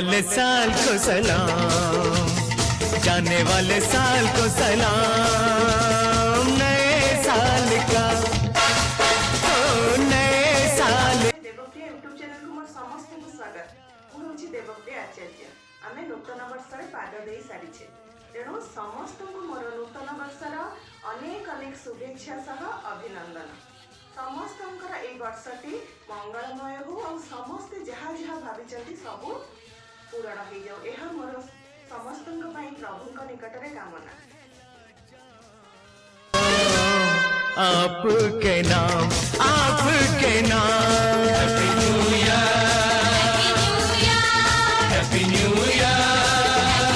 वाले साल को सलाम, जाने वाले साल को सलाम, नए साल का ओ नए साल। देवप्रिया यूट्यूब चैनल को मोर समस्त को स्वागत। मु होची देवप्रिया आचार्य। आमे नूतन वर्ष रे पाद देई सारिछे, तेणु समस्त को मोर नूतन वर्षर अनेक अनेक शुभेच्छा सह अभिनंदन। समस्तंकर ए वर्षटी मंगलमय हो और समस्त जहाँ जहाँ भावी सब पूरण हो जाओ, यह मोर समस्तंक पई प्रभुंक निकटरे कामना। आपके नाम, आपके नाम, happy new year, happy new year,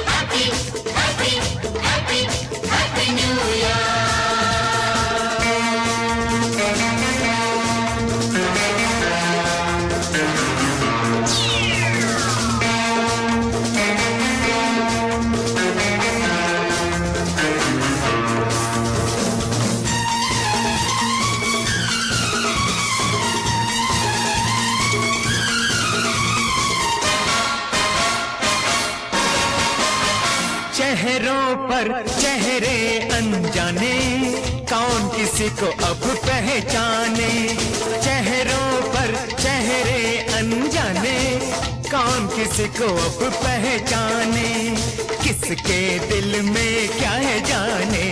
happy happy happy happy new year. चेहरों पर चेहरे अनजाने, कौन किसी को अब पहचाने। चेहरों पर चेहरे अनजाने, कौन किसी को अब पहचाने। किसके दिल में क्या है जाने।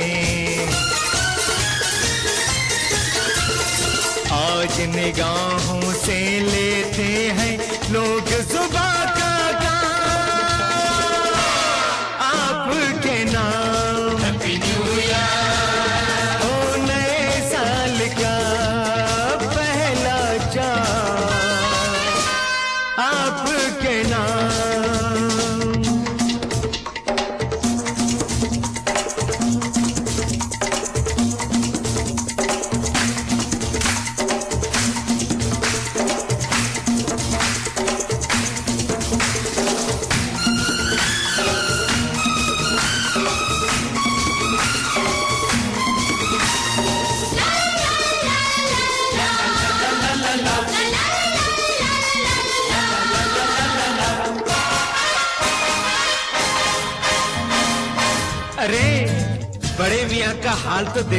आज निगाहों से लेते हैं लोग जुबां का आपके नाम, हैप्पी न्यू ईयर, ओ नए साल का पहला चाँद, आपके नाम। अरे बड़े मियाँ का हाल तो देखो।